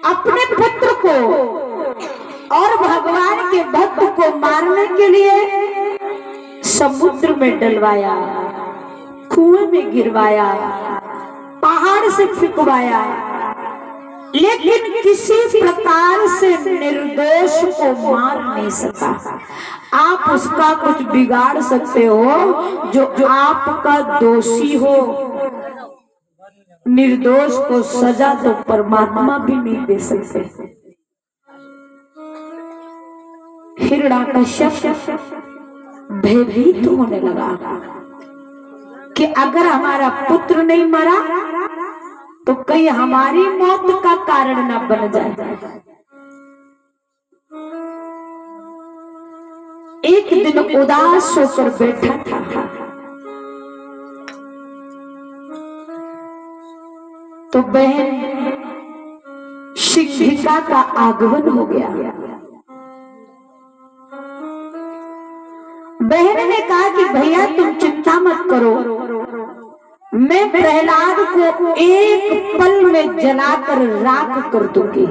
अपने पुत्र को और भगवान के भक्त को मारने के लिए समुद्र में डलवाया, कुएं में गिरवाया, पहाड़ से फेंकवाया, लेकिन किसी प्रकार से निर्दोष को मार नहीं सका। आप उसका कुछ बिगाड़ सकते हो जो आपका दोषी हो, निर्दोष को सजा तो परमात्मा भी नहीं दे सकते। हिरण्यकश्यप भयभीत होने लगा कि अगर हमारा पुत्र नहीं मरा तो कहीं हमारी मौत का कारण न बन जाए। एक दिन उदास होकर बैठा था तो बहन शिक्षिका का आगमन हो गया। बहन ने कहा कि भैया तुम चिंता मत करो, मैं प्रहलाद को एक पल में जलाकर राख कर दूंगी।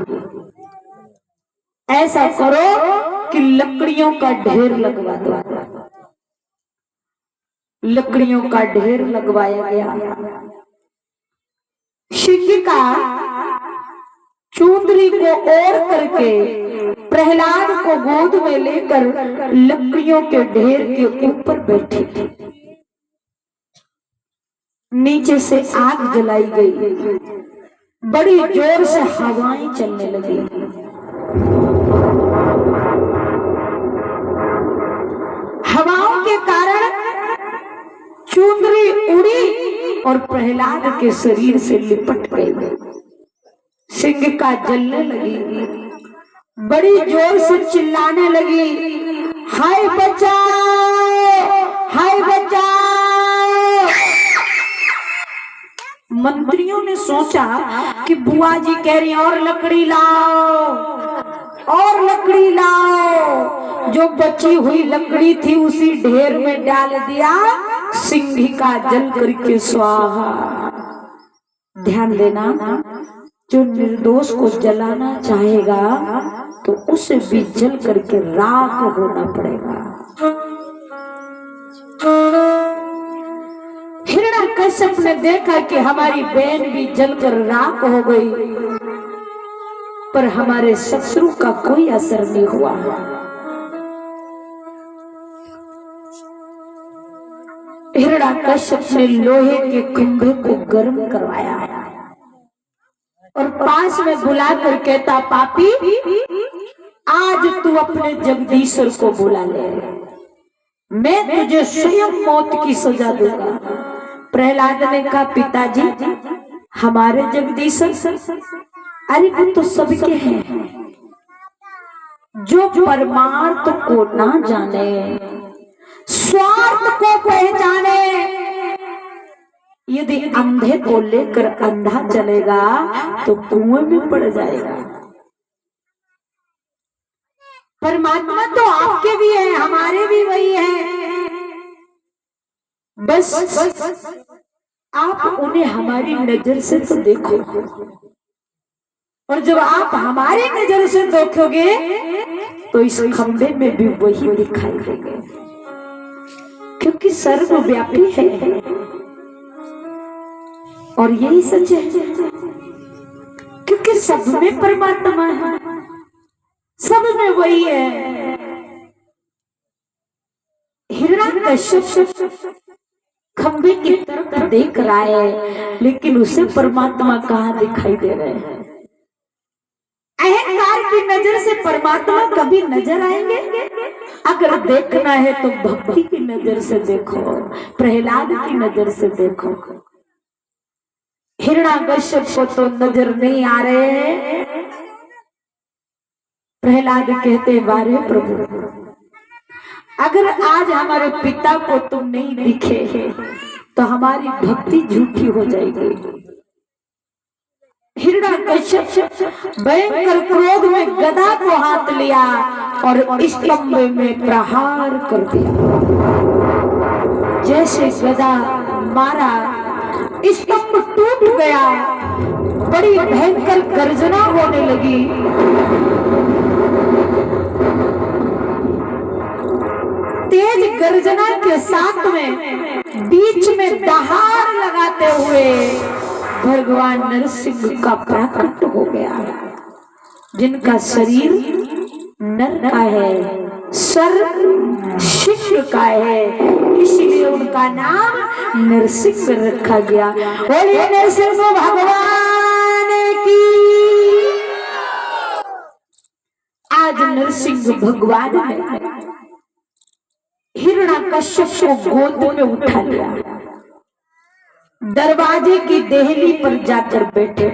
ऐसा करो कि लकड़ियों का ढेर लगवा दो। लकड़ियों का ढेर लगवाया गया। शिक्षिका चूंदरी को ओढ़ करके प्रहलाद को गोद में लेकर लकड़ियों के ढेर के ऊपर बैठी थी। नीचे से आग जलाई गई, बड़ी जोर से हवाएं चलने लगी। हवाओं के कारण चूंदरी उड़ी और प्रहलाद के शरीर से लिपट गई। सिंह का जलने लगी, बड़ी जोर से चिल्लाने लगी, हाय बचाओ, हाय बचाओ। मंत्रियों ने सोचा कि बुआ जी कह रही और लकड़ी लाओ, और लकड़ी लाओ। जो बची हुई लकड़ी थी उसी ढेर में डाल दिया, सिंह का जल करके स्वाहा। ध्यान देना, जो निर्दोष को जलाना चाहेगा तो उसे भी जल करके राख होना पड़ेगा। हिरण्यकश्यप ने देखा कि हमारी बहन भी जलकर राख हो गई, पर हमारे शत्रु का कोई असर नहीं हुआ। हिरण्यकश्यप ने लोहे के खंभे को गर्म करवाया और पास में बुलाकर कहता, पापी आज तू अपने जगदीश्वर को बुला ले, मैं तुझे स्वयं मौत की सजा दूंगा। प्रहलाद ने कहा, पिताजी हमारे जगदीश्वर, अरे वो तो सबके हैं। जो परमार्थ को ना जाने, स्वार्थ को पहचाने, यदि अंधे को लेकर अंधा चलेगा तो कुएं में पड़ जाएगा। परमात्मा तो आपके भी है, हमारे भी वही है, बस आप उन्हें हमारी नजर से तो देखो। और जब आप हमारी नजर से देखोगे तो इस खंभे में भी वही दिखाई देगा, क्योंकि सर्वव्यापी है और यही सच है, क्योंकि सब में परमात्मा है, सब में वही है। हिरण्यकश्यप खंभे की तरफ देख रहा है, लेकिन उसे परमात्मा कहाँ दिखाई दे रहे हैं। अहंकार की नजर से परमात्मा कभी नजर आएंगे? अगर देखना है तो भक्ति की नजर से देखो, प्रहलाद की नजर से देखो। हिरण्यकश्यप को तो नजर नहीं आ रहे हैं। प्रहलाद कहते, वारे प्रभु, अगर आज हमारे पिता को तुम नहीं दिखे तो हमारी भक्ति झूठी हो जाएगी। हिरण्यकश्यप भयंकर क्रोध में गदा को हाथ लिया और स्तंभ में प्रहार कर दिया। जैसे गदा मारा, स्तंभ टूट गया, बड़ी भयंकर गर्जना होने लगी। तेज गर्जना के साथ में बीच में दहाड़ लगाते हुए भगवान नरसिंह का प्रकट हो गया, जिनका शरीर नर का है, सर सिंह का है, इसलिए उनका नाम नरसिंह रखा गया। बोलिए नरसिंह भगवान की। आज नरसिंह भगवान ने हिरण्यकश्यप को गोद में उठा लिया, दरवाजे की देहली पर जाकर बैठे।